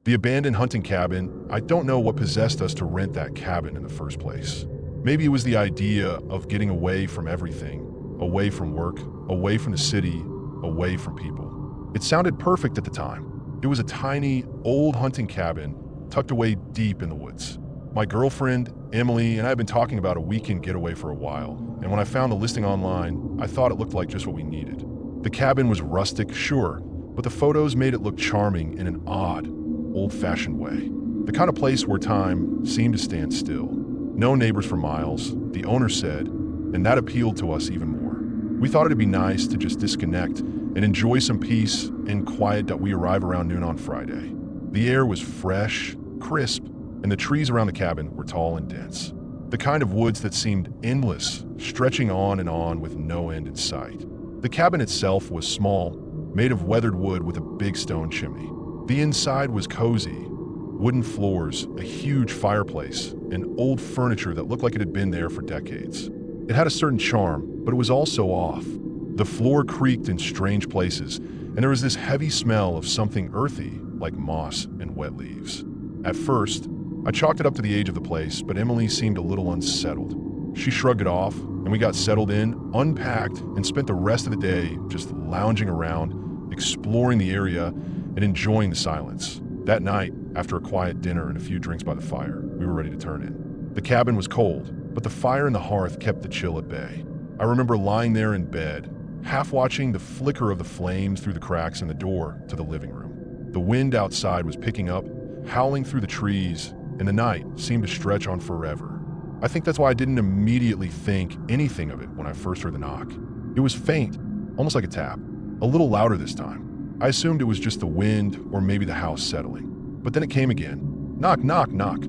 The abandoned hunting cabin, I don't know what possessed us to rent that cabin in the first place. Maybe it was the idea of getting away from everything, away from work, away from the city, away from people. It sounded perfect at the time. It was a tiny, old hunting cabin tucked away deep in the woods. My girlfriend, Emily, and I had been talking about a weekend getaway for a while, and when I found the listing online, I thought it looked like just what we needed. The cabin was rustic, sure, but the photos made it look charming in an odd, old-fashioned way. The kind of place where time seemed to stand still. No neighbors for miles, the owner said, and that appealed to us even more. We thought it'd be nice to just disconnect and enjoy some peace and quiet that we arrive around noon on Friday. The air was fresh, crisp, and the trees around the cabin were tall and dense. The kind of woods that seemed endless, stretching on and on with no end in sight. The cabin itself was small, made of weathered wood with a big stone chimney. The inside was cozy, wooden floors, a huge fireplace, and old furniture that looked like it had been there for decades. It had a certain charm, but it was also off. The floor creaked in strange places, and there was this heavy smell of something earthy, like moss and wet leaves. At first, I chalked it up to the age of the place, but Emily seemed a little unsettled. She shrugged it off, and we got settled in, unpacked, and spent the rest of the day just lounging around, exploring the area, and enjoying the silence. That night, after a quiet dinner and a few drinks by the fire, we were ready to turn in. The cabin was cold, but the fire in the hearth kept the chill at bay. I remember lying there in bed, half watching the flicker of the flames through the cracks in the door to the living room. The wind outside was picking up, howling through the trees, and the night seemed to stretch on forever. I think that's why I didn't immediately think anything of it when I first heard the knock. It was faint, almost like a tap, a little louder this time. I assumed it was just the wind or maybe the house settling. But then it came again. Knock, knock, knock.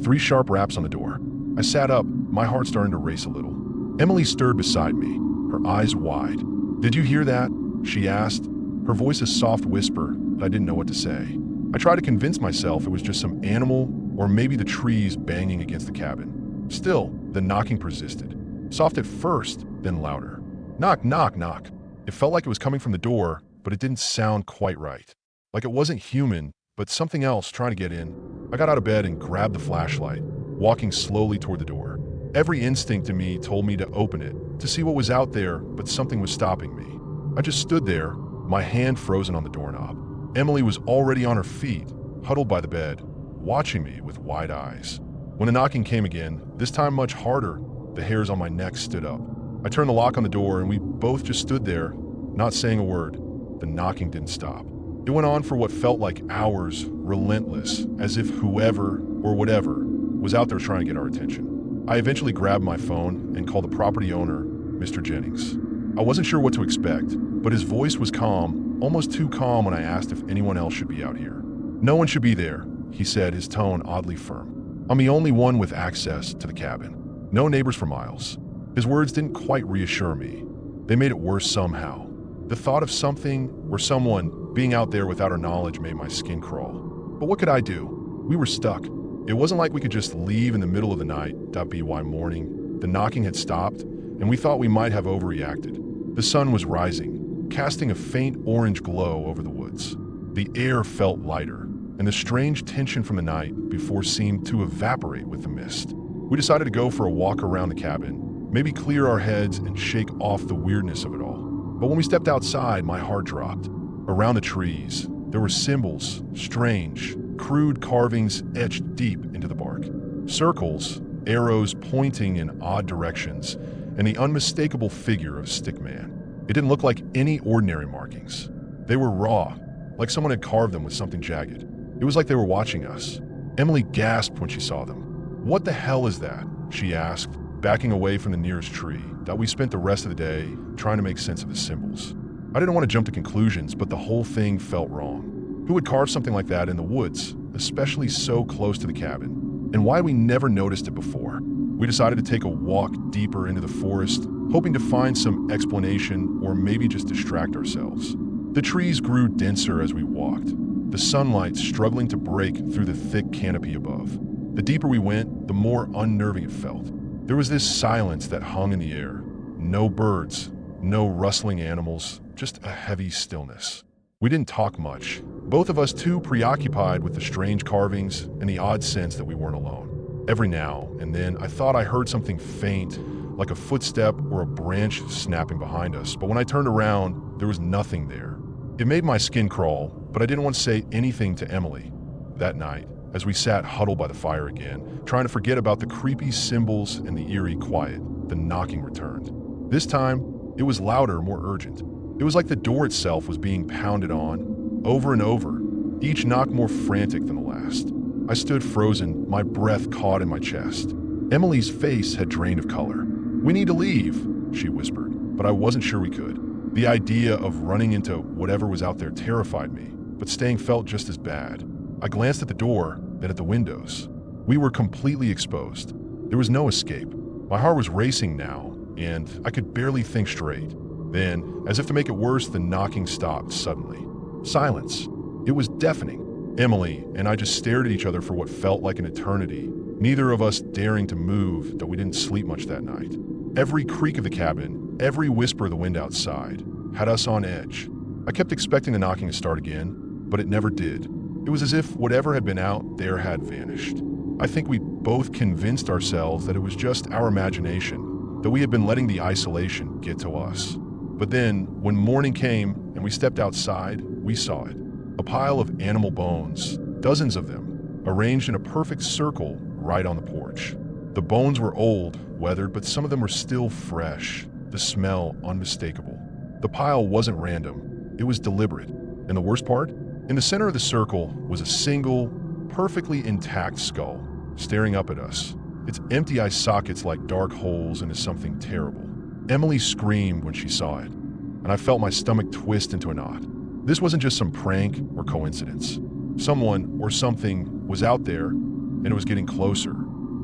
3 sharp raps on the door. I sat up, my heart starting to race a little. Emily stirred beside me, her eyes wide. "Did you hear that?" she asked, her voice a soft whisper that I didn't know what to say. I tried to convince myself it was just some animal or maybe the trees banging against the cabin. Still, the knocking persisted. Soft at first, then louder. Knock, knock, knock. It felt like it was coming from the door, but it didn't sound quite right. Like it wasn't human, but something else trying to get in. I got out of bed and grabbed the flashlight, walking slowly toward the door. Every instinct in me told me to open it, to see what was out there, but something was stopping me. I just stood there, my hand frozen on the doorknob. Emily was already on her feet, huddled by the bed, watching me with wide eyes. When the knocking came again, this time much harder, the hairs on my neck stood up. I turned the lock on the door and we both just stood there, not saying a word. The knocking didn't stop. It went on for what felt like hours, relentless, as if whoever or whatever was out there trying to get our attention. I eventually grabbed my phone and called the property owner, Mr. Jennings. I wasn't sure what to expect, but his voice was calm, almost too calm when I asked if anyone else should be out here. "No one should be there," he said, his tone oddly firm. "I'm the only one with access to the cabin. No neighbors for miles." His words didn't quite reassure me. They made it worse somehow. The thought of something or someone being out there without our knowledge made my skin crawl. But what could I do? We were stuck. It wasn't like we could just leave in the middle of the night, .by morning. The knocking had stopped, and we thought we might have overreacted. The sun was rising, casting a faint orange glow over the woods. The air felt lighter, and the strange tension from the night before seemed to evaporate with the mist. We decided to go for a walk around the cabin, maybe clear our heads and shake off the weirdness of it all. But when we stepped outside, my heart dropped. Around the trees, there were symbols, strange, crude carvings etched deep into the bark. Circles, arrows pointing in odd directions, and the unmistakable figure of Stickman. It didn't look like any ordinary markings. They were raw, like someone had carved them with something jagged. It was like they were watching us. Emily gasped when she saw them. "What the hell is that?" she asked, backing away from the nearest tree that we spent the rest of the day trying to make sense of the symbols. I didn't want to jump to conclusions, but the whole thing felt wrong. Who would carve something like that in the woods, especially so close to the cabin? And why we never noticed it before? We decided to take a walk deeper into the forest, hoping to find some explanation or maybe just distract ourselves. The trees grew denser as we walked, the sunlight struggling to break through the thick canopy above. The deeper we went, the more unnerving it felt. There was this silence that hung in the air. No birds, no rustling animals, just a heavy stillness. We didn't talk much, both of us too preoccupied with the strange carvings and the odd sense that we weren't alone. Every now and then, I thought I heard something faint, like a footstep or a branch snapping behind us, but when I turned around, there was nothing there. It made my skin crawl, but I didn't want to say anything to Emily. That night, as we sat huddled by the fire again, trying to forget about the creepy symbols and the eerie quiet, the knocking returned. This time, it was louder, more urgent. It was like the door itself was being pounded on, over and over, each knock more frantic than the last. I stood frozen, my breath caught in my chest. Emily's face had drained of color. "We need to leave," she whispered, but I wasn't sure we could. The idea of running into whatever was out there terrified me, but staying felt just as bad. I glanced at the door, then at the windows. We were completely exposed. There was no escape. My heart was racing now, and I could barely think straight. Then, as if to make it worse, the knocking stopped suddenly. Silence. It was deafening. Emily and I just stared at each other for what felt like an eternity, neither of us daring to move, though we didn't sleep much that night. Every creak of the cabin, every whisper of the wind outside, had us on edge. I kept expecting the knocking to start again, but it never did. It was as if whatever had been out there had vanished. I think we both convinced ourselves that it was just our imagination, that we had been letting the isolation get to us. But then, when morning came and we stepped outside, we saw it. A pile of animal bones, dozens of them, arranged in a perfect circle right on the porch. The bones were old, weathered, but some of them were still fresh, the smell unmistakable. The pile wasn't random, it was deliberate. And the worst part? In the center of the circle was a single, perfectly intact skull, staring up at us, its empty eye sockets like dark holes into something terrible. Emily screamed when she saw it, and I felt my stomach twist into a knot. This wasn't just some prank or coincidence. Someone or something was out there, and it was getting closer.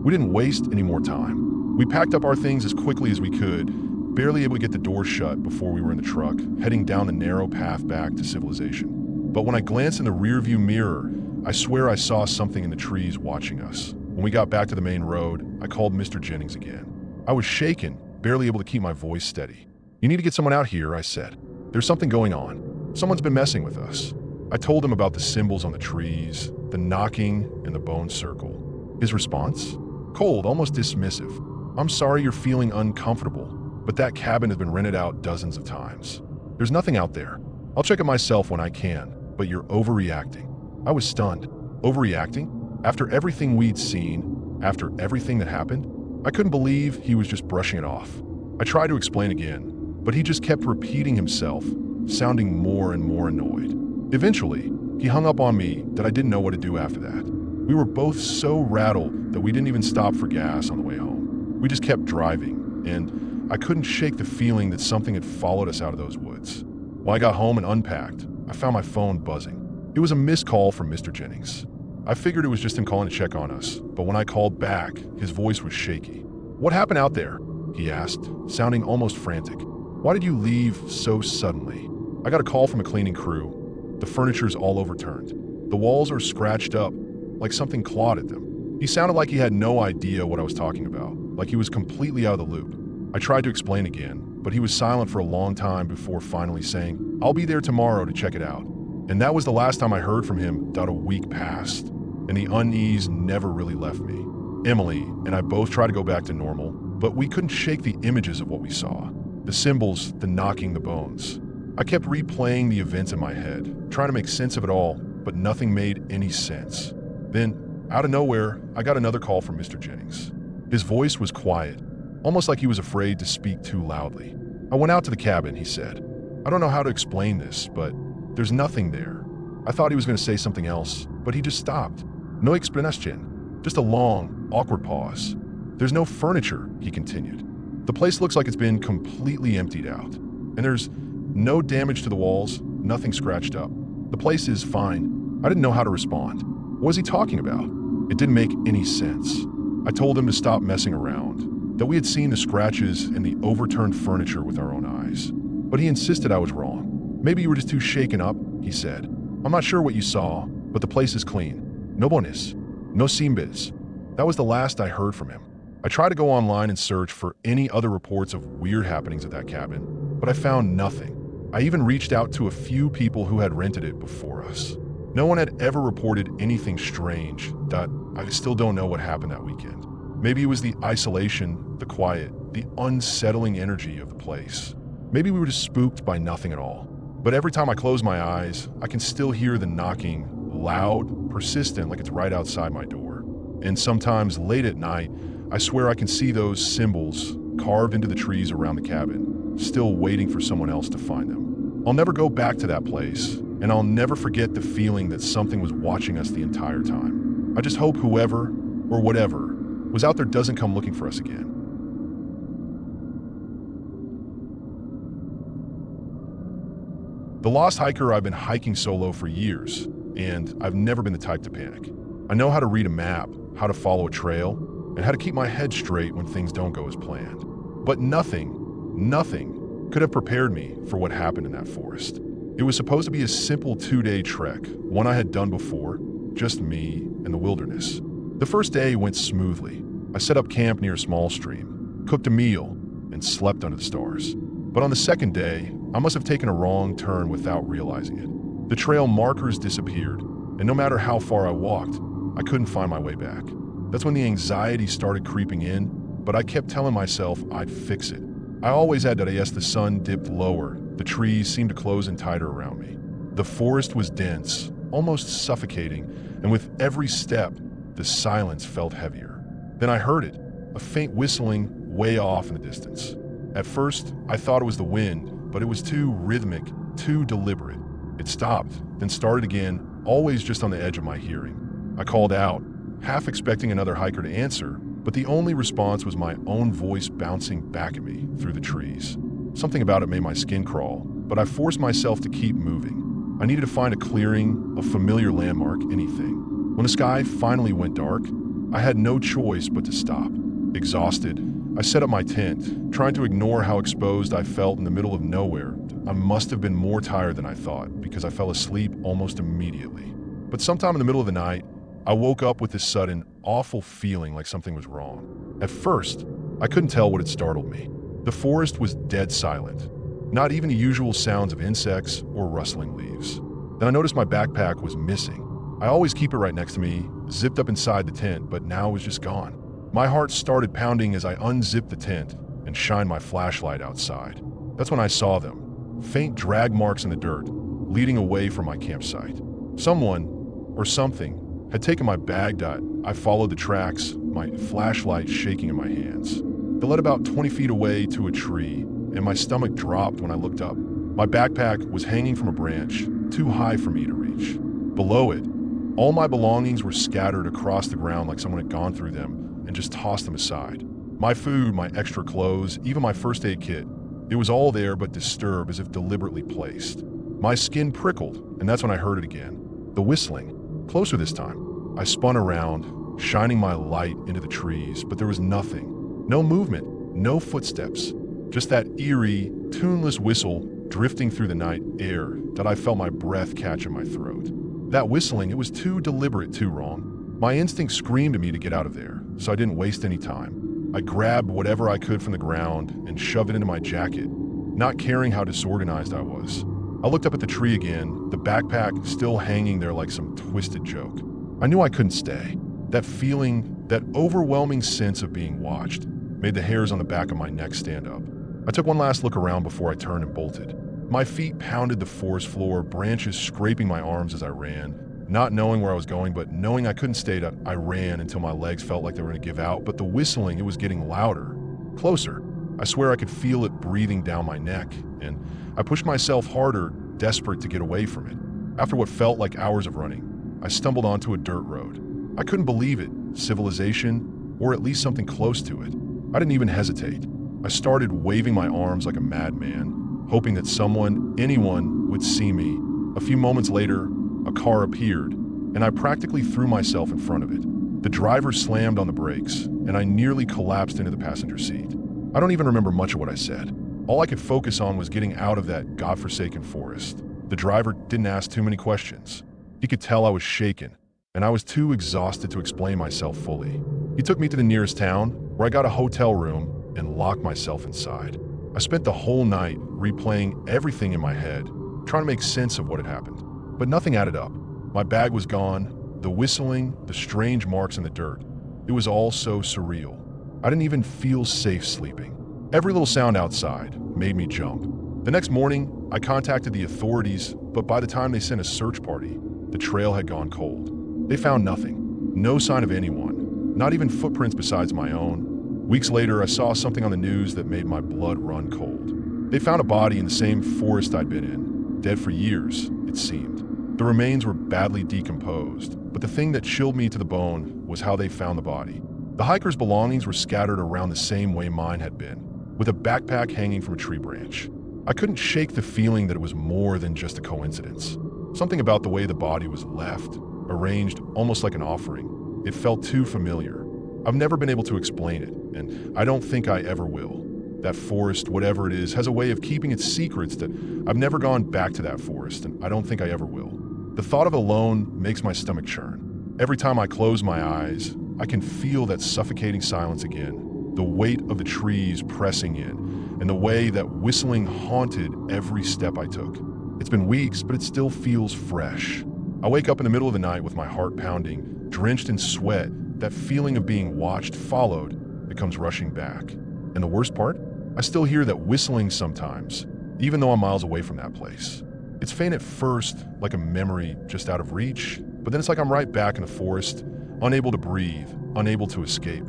We didn't waste any more time. We packed up our things as quickly as we could, barely able to get the door shut before we were in the truck, heading down the narrow path back to civilization. But when I glanced in the rearview mirror, I swear I saw something in the trees watching us. When we got back to the main road, I called Mr. Jennings again. I was shaken, barely able to keep my voice steady. "You need to get someone out here," I said. "There's something going on. Someone's been messing with us." I told him about the symbols on the trees, the knocking, and the bone circle. His response? Cold, almost dismissive. "I'm sorry you're feeling uncomfortable, but that cabin has been rented out dozens of times. There's nothing out there. I'll check it myself when I can, but you're overreacting." I was stunned. Overreacting? After everything we'd seen, after everything that happened? I couldn't believe he was just brushing it off. I tried to explain again, but he just kept repeating himself, sounding more and more annoyed. Eventually, he hung up on me that I didn't know what to do after that. We were both so rattled that we didn't even stop for gas on the way home. We just kept driving, and I couldn't shake the feeling that something had followed us out of those woods. When I got home and unpacked, I found my phone buzzing. It was a missed call from Mr. Jennings. I figured it was just him calling to check on us, but when I called back, his voice was shaky. "What happened out there?" he asked, sounding almost frantic. "Why did you leave so suddenly?" "I got a call from a cleaning crew. The furniture's all overturned. The walls are scratched up, like something clawed at them." He sounded like he had no idea what I was talking about, like he was completely out of the loop. I tried to explain again, but he was silent for a long time before finally saying, "I'll be there tomorrow to check it out." And that was the last time I heard from him. About a week passed, and the unease never really left me. Emily and I both tried to go back to normal, but we couldn't shake the images of what we saw. The symbols, the knocking, the bones. I kept replaying the events in my head, trying to make sense of it all, but nothing made any sense. Then, out of nowhere, I got another call from Mr. Jennings. His voice was quiet, almost like he was afraid to speak too loudly. "I went out to the cabin," he said. "I don't know how to explain this, but there's nothing there." I thought he was going to say something else, but he just stopped. No explanation, just a long, awkward pause. "There's no furniture," he continued. "The place looks like it's been completely emptied out. And there's no damage to the walls, nothing scratched up. The place is fine." I didn't know how to respond. What was he talking about? It didn't make any sense. I told him to stop messing around, that we had seen the scratches and the overturned furniture with our own eyes. But he insisted I was wrong. "Maybe you were just too shaken up," he said. "I'm not sure what you saw, but the place is clean. No bones, no simbes." That was the last I heard from him. I tried to go online and search for any other reports of weird happenings at that cabin, but I found nothing. I even reached out to a few people who had rented it before us. No one had ever reported anything strange. I still don't know what happened that weekend. Maybe it was the isolation, the quiet, the unsettling energy of the place. Maybe we were just spooked by nothing at all. But every time I close my eyes, I can still hear the knocking, loud, persistent, like it's right outside my door. And sometimes late at night, I swear I can see those symbols carved into the trees around the cabin, still waiting for someone else to find them. I'll never go back to that place, and I'll never forget the feeling that something was watching us the entire time. I just hope whoever, or whatever, was out there doesn't come looking for us again. The Lost Hiker, I've been hiking solo for years, and I've never been the type to panic. I know how to read a map, how to follow a trail, and how to keep my head straight when things don't go as planned. But nothing could have prepared me for what happened in that forest. It was supposed to be a simple 2-day trek, one I had done before, just me and the wilderness. The first day went smoothly. I set up camp near a small stream, cooked a meal, and slept under the stars. But on the second day, I must have taken a wrong turn without realizing it. The trail markers disappeared, and no matter how far I walked, I couldn't find my way back. That's when the anxiety started creeping in, but I kept telling myself I'd fix it. I always had that. Yes, the sun dipped lower, the trees seemed to close in tighter around me. The forest was dense, almost suffocating, and with every step, the silence felt heavier. Then I heard it, a faint whistling way off in the distance. At first, I thought it was the wind, but it was too rhythmic, too deliberate. It stopped, then started again, always just on the edge of my hearing. I called out, half expecting another hiker to answer, but the only response was my own voice bouncing back at me through the trees. Something about it made my skin crawl, but I forced myself to keep moving. I needed to find a clearing, a familiar landmark, anything. When the sky finally went dark, I had no choice but to stop. Exhausted, I set up my tent, trying to ignore how exposed I felt in the middle of nowhere. I must have been more tired than I thought, because I fell asleep almost immediately. But sometime in the middle of the night, I woke up with this sudden, awful feeling like something was wrong. At first, I couldn't tell what had startled me. The forest was dead silent, not even the usual sounds of insects or rustling leaves. Then I noticed my backpack was missing. I always keep it right next to me, zipped up inside the tent, but now it was just gone. My heart started pounding as I unzipped the tent and shined my flashlight outside. That's when I saw them, faint drag marks in the dirt, leading away from my campsite. Someone, or something, had taken my bag. I followed the tracks, my flashlight shaking in my hands. They led about 20 feet away to a tree, and my stomach dropped when I looked up. My backpack was hanging from a branch, too high for me to reach. Below it, all my belongings were scattered across the ground like someone had gone through them and just tossed them aside. My food, my extra clothes, even my first aid kit, it was all there but disturbed as if deliberately placed. My skin prickled, and that's when I heard it again. The whistling, closer this time. I spun around, shining my light into the trees, but there was nothing. No movement, no footsteps. Just that eerie, tuneless whistle drifting through the night air that I felt my breath catch in my throat. That whistling, it was too deliberate, too wrong. My instinct screamed at me to get out of there, so I didn't waste any time. I grabbed whatever I could from the ground and shoved it into my jacket, not caring how disorganized I was. I looked up at the tree again, the backpack still hanging there like some twisted joke. I knew I couldn't stay. That feeling, that overwhelming sense of being watched, made the hairs on the back of my neck stand up. I took one last look around before I turned and bolted. My feet pounded the forest floor, branches scraping my arms as I ran. Not knowing where I was going, but knowing I couldn't stay, I ran until my legs felt like they were going to give out, but the whistling, it was getting louder, closer. I swear I could feel it breathing down my neck, and I pushed myself harder, desperate to get away from it. After what felt like hours of running, I stumbled onto a dirt road. I couldn't believe it, civilization, or at least something close to it. I didn't even hesitate. I started waving my arms like a madman, hoping that someone, anyone, would see me. A few moments later, a car appeared, and I practically threw myself in front of it. The driver slammed on the brakes, and I nearly collapsed into the passenger seat. I don't even remember much of what I said. All I could focus on was getting out of that godforsaken forest. The driver didn't ask too many questions. He could tell I was shaken, and I was too exhausted to explain myself fully. He took me to the nearest town, where I got a hotel room and locked myself inside. I spent the whole night replaying everything in my head, trying to make sense of what had happened. But nothing added up. My bag was gone, the whistling, the strange marks in the dirt. It was all so surreal. I didn't even feel safe sleeping. Every little sound outside made me jump. The next morning, I contacted the authorities, but by the time they sent a search party, the trail had gone cold. They found nothing. No sign of anyone, not even footprints besides my own. Weeks later, I saw something on the news that made my blood run cold. They found a body in the same forest I'd been in, dead for years, it seemed. The remains were badly decomposed, but the thing that chilled me to the bone was how they found the body. The hiker's belongings were scattered around the same way mine had been, with a backpack hanging from a tree branch. I couldn't shake the feeling that it was more than just a coincidence. Something about the way the body was left, arranged almost like an offering. It felt too familiar. I've never been able to explain it, and I don't think I ever will. That forest, whatever it is, has a way of keeping its secrets that I've never gone back to that forest, and I don't think I ever will. The thought of it alone makes my stomach churn. Every time I close my eyes, I can feel that suffocating silence again, the weight of the trees pressing in, and the way that whistling haunted every step I took. It's been weeks, but it still feels fresh. I wake up in the middle of the night with my heart pounding, drenched in sweat. That feeling of being watched, followed, it comes rushing back. And the worst part? I still hear that whistling sometimes, even though I'm miles away from that place. It's faint at first, like a memory just out of reach, but then it's like I'm right back in the forest, unable to breathe, unable to escape.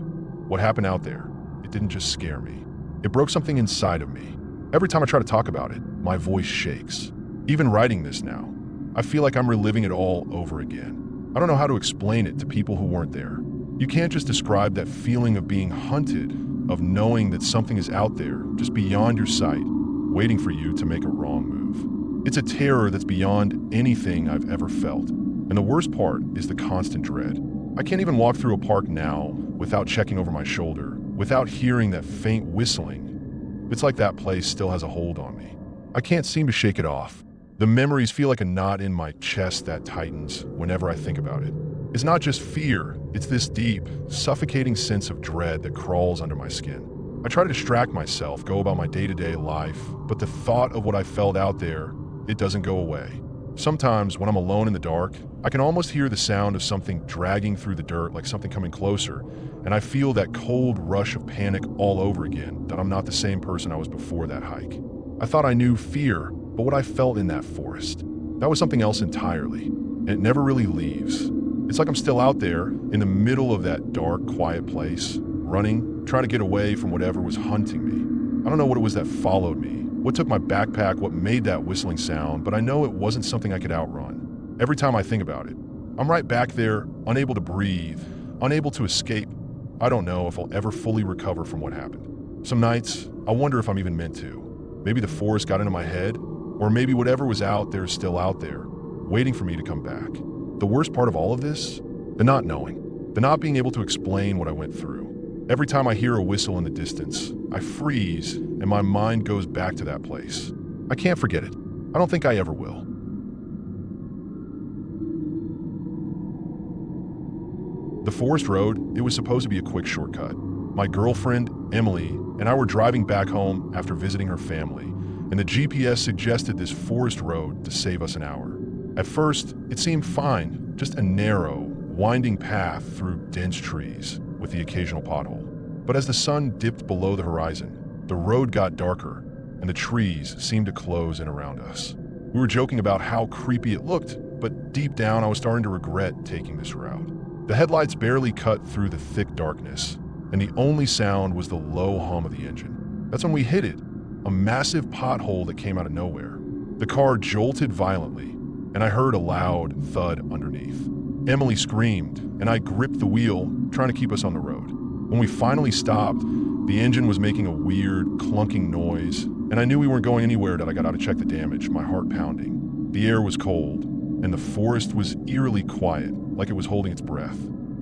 What happened out there? It didn't just scare me. It broke something inside of me. Every time I try to talk about it, my voice shakes. Even writing this now, I feel like I'm reliving it all over again. I don't know how to explain it to people who weren't there. You can't just describe that feeling of being hunted, of knowing that something is out there, just beyond your sight, waiting for you to make a wrong move. It's a terror that's beyond anything I've ever felt. And the worst part is the constant dread. I can't even walk through a park now without checking over my shoulder, without hearing that faint whistling. It's like that place still has a hold on me. I can't seem to shake it off. The memories feel like a knot in my chest that tightens whenever I think about it. It's not just fear, it's this deep, suffocating sense of dread that crawls under my skin. I try to distract myself, go about my day-to-day life, but the thought of what I felt out there, it doesn't go away. Sometimes when I'm alone in the dark, I can almost hear the sound of something dragging through the dirt, like something coming closer, and I feel that cold rush of panic all over again, that I'm not the same person I was before that hike. I thought I knew fear, but what I felt in that forest, that was something else entirely, and it never really leaves. It's like I'm still out there, in the middle of that dark, quiet place, running, trying to get away from whatever was hunting me. I don't know what it was that followed me, what took my backpack, what made that whistling sound, but I know it wasn't something I could outrun. Every time I think about it, I'm right back there, unable to breathe, unable to escape. I don't know if I'll ever fully recover from what happened. Some nights, I wonder if I'm even meant to. Maybe the forest got into my head, or maybe whatever was out there is still out there, waiting for me to come back. The worst part of all of this? The not knowing. The not being able to explain what I went through. Every time I hear a whistle in the distance, I freeze and my mind goes back to that place. I can't forget it. I don't think I ever will. The forest road, it was supposed to be a quick shortcut. My girlfriend, Emily, and I were driving back home after visiting her family, and the GPS suggested this forest road to save us an hour. At first, it seemed fine, just a narrow, winding path through dense trees, with the occasional pothole. But as the sun dipped below the horizon, the road got darker, and the trees seemed to close in around us. We were joking about how creepy it looked, but deep down I was starting to regret taking this route. The headlights barely cut through the thick darkness, and the only sound was the low hum of the engine. That's when we hit it, a massive pothole that came out of nowhere. The car jolted violently, and I heard a loud thud underneath. Emily screamed, and I gripped the wheel, trying to keep us on the road. When we finally stopped, the engine was making a weird, clunking noise, and I knew we weren't going anywhere till I got out to check the damage, my heart pounding. The air was cold, and the forest was eerily quiet, like it was holding its breath.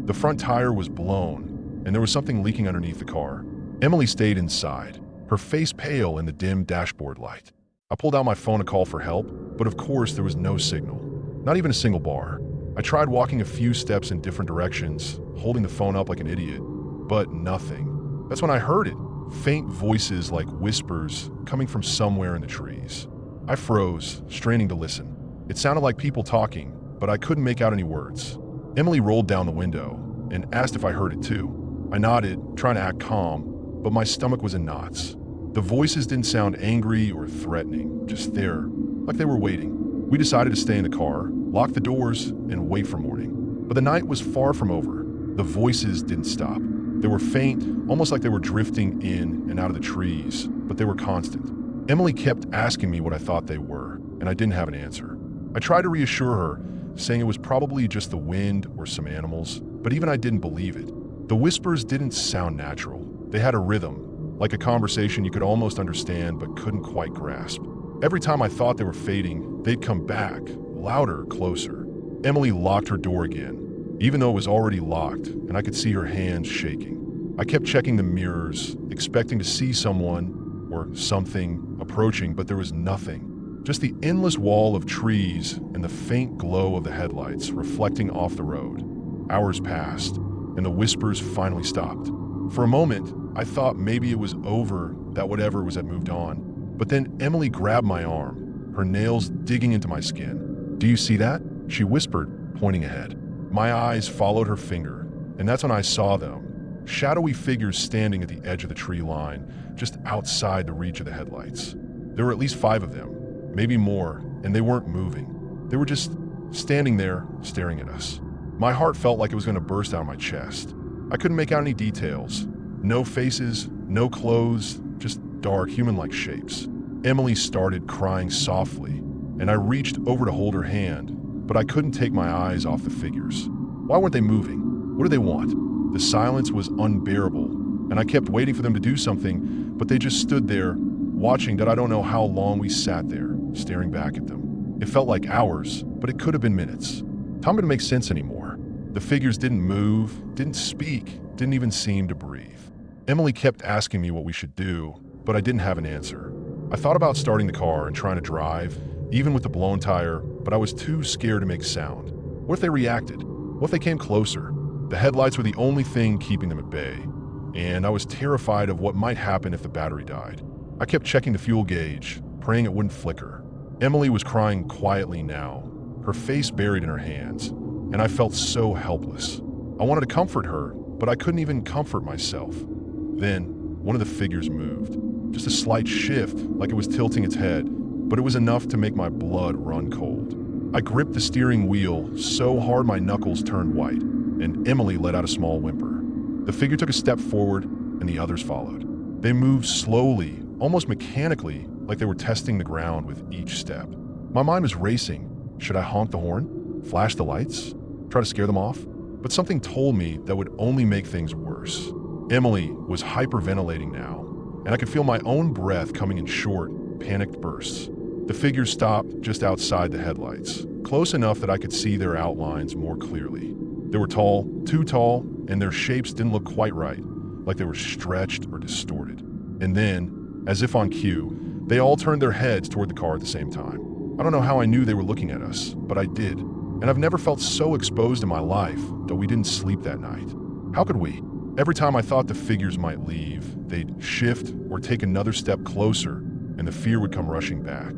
The front tire was blown, and there was something leaking underneath the car. Emily stayed inside, her face pale in the dim dashboard light. I pulled out my phone to call for help, but of course there was no signal, not even a single bar. I tried walking a few steps in different directions, holding the phone up like an idiot, but nothing. That's when I heard it, faint voices like whispers coming from somewhere in the trees. I froze, straining to listen. It sounded like people talking, but I couldn't make out any words. Emily rolled down the window and asked if I heard it too. I nodded, trying to act calm, but my stomach was in knots. The voices didn't sound angry or threatening, just there, like they were waiting. We decided to stay in the car, lock the doors, and wait for morning. But the night was far from over. The voices didn't stop. They were faint, almost like they were drifting in and out of the trees, but they were constant. Emily kept asking me what I thought they were, and I didn't have an answer. I tried to reassure her, saying it was probably just the wind or some animals, but even I didn't believe it. The whispers didn't sound natural. They had a rhythm, like a conversation you could almost understand but couldn't quite grasp. Every time I thought they were fading, they'd come back, louder, closer. Emily locked her door again, even though it was already locked, and I could see her hands shaking. I kept checking the mirrors, expecting to see someone or something approaching, but there was nothing. Just the endless wall of trees and the faint glow of the headlights reflecting off the road. Hours passed, and the whispers finally stopped. For a moment, I thought maybe it was over, that whatever had moved on. But then Emily grabbed my arm, her nails digging into my skin. "Do you see that?" she whispered, pointing ahead. My eyes followed her finger, and that's when I saw them. Shadowy figures standing at the edge of the tree line, just outside the reach of the headlights. There were at least 5 of them, maybe more, and they weren't moving. They were just standing there, staring at us. My heart felt like it was going to burst out of my chest. I couldn't make out any details. No faces, no clothes, just dark, human-like shapes. Emily started crying softly, and I reached over to hold her hand, but I couldn't take my eyes off the figures. Why weren't they moving? What do they want? The silence was unbearable, and I kept waiting for them to do something, but they just stood there, watching that I don't know how long we sat there, staring back at them. It felt like hours, but it could have been minutes. Time didn't make sense anymore. The figures didn't move, didn't speak, didn't even seem to breathe. Emily kept asking me what we should do, but I didn't have an answer. I thought about starting the car and trying to drive, even with the blown tire, but I was too scared to make sound. What if they reacted? What if they came closer? The headlights were the only thing keeping them at bay, and I was terrified of what might happen if the battery died. I kept checking the fuel gauge, praying it wouldn't flicker. Emily was crying quietly now, her face buried in her hands, and I felt so helpless. I wanted to comfort her, but I couldn't even comfort myself. Then, one of the figures moved. Just a slight shift, like it was tilting its head, but it was enough to make my blood run cold. I gripped the steering wheel so hard my knuckles turned white, and Emily let out a small whimper. The figure took a step forward, and the others followed. They moved slowly, almost mechanically, like they were testing the ground with each step. My mind was racing. Should I honk the horn? Flash the lights? Try to scare them off? But something told me that would only make things worse. Emily was hyperventilating now, and I could feel my own breath coming in short, panicked bursts. The figures stopped just outside the headlights, close enough that I could see their outlines more clearly. They were tall, too tall, and their shapes didn't look quite right, like they were stretched or distorted. And then, as if on cue, they all turned their heads toward the car at the same time. I don't know how I knew they were looking at us, but I did. And I've never felt so exposed in my life, though we didn't sleep that night. How could we? Every time I thought the figures might leave, they'd shift or take another step closer, and the fear would come rushing back.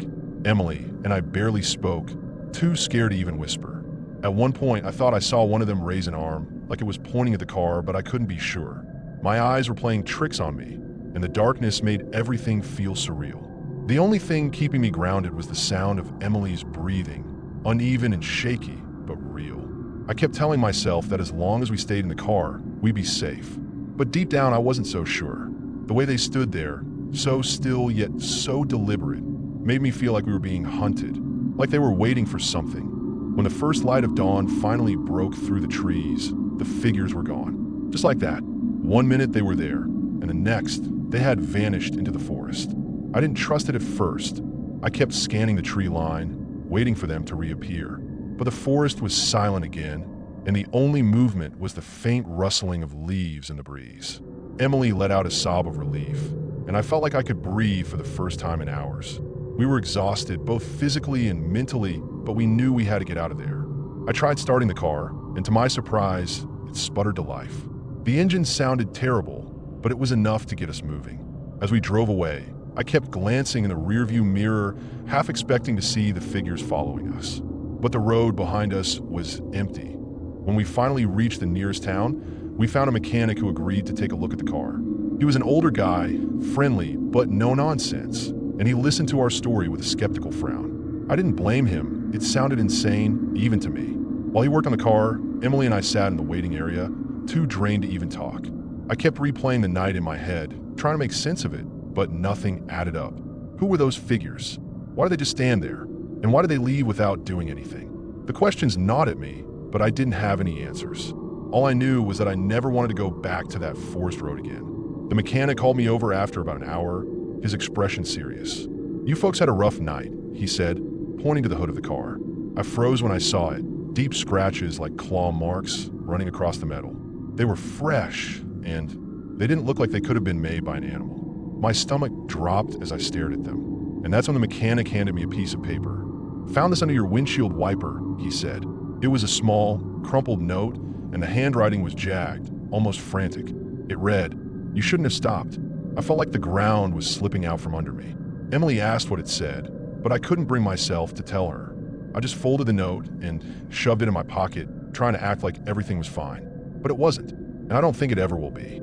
Emily and I barely spoke, too scared to even whisper. At one point, I thought I saw one of them raise an arm, like it was pointing at the car, but I couldn't be sure. My eyes were playing tricks on me, and the darkness made everything feel surreal. The only thing keeping me grounded was the sound of Emily's breathing, uneven and shaky, but real. I kept telling myself that as long as we stayed in the car, we'd be safe. But deep down, I wasn't so sure. The way they stood there, so still yet so deliberate, made me feel like we were being hunted, like they were waiting for something. When the first light of dawn finally broke through the trees, the figures were gone. Just like that. One minute they were there, and the next, they had vanished into the forest. I didn't trust it at first. I kept scanning the tree line, waiting for them to reappear. But the forest was silent again, and the only movement was the faint rustling of leaves in the breeze. Emily let out a sob of relief, and I felt like I could breathe for the first time in hours. We were exhausted, both physically and mentally, but we knew we had to get out of there. I tried starting the car, and to my surprise, it sputtered to life. The engine sounded terrible, but it was enough to get us moving. As we drove away, I kept glancing in the rearview mirror, half expecting to see the figures following us. but the road behind us was empty. When we finally reached the nearest town, we found a mechanic who agreed to take a look at the car. He was an older guy, friendly, but no nonsense, and he listened to our story with a skeptical frown. I didn't blame him. It sounded insane, even to me. While he worked on the car, Emily and I sat in the waiting area, too drained to even talk. I kept replaying the night in my head, trying to make sense of it, but nothing added up. Who were those figures? Why did they just stand there? And why did they leave without doing anything? The questions gnawed at me, but I didn't have any answers. All I knew was that I never wanted to go back to that forest road again. The mechanic called me over after about an hour, his expression serious. "You folks had a rough night," he said, pointing to the hood of the car. I froze when I saw it, deep scratches like claw marks running across the metal. They were fresh, and they didn't look like they could have been made by an animal. My stomach dropped as I stared at them, and that's when the mechanic handed me a piece of paper. "Found this under your windshield wiper," he said. It was a small, crumpled note, and the handwriting was jagged, almost frantic. It read, "You shouldn't have stopped." I felt like the ground was slipping out from under me. Emily asked what it said, but I couldn't bring myself to tell her. I just folded the note and shoved it in my pocket, trying to act like everything was fine. But it wasn't, and I don't think it ever will be.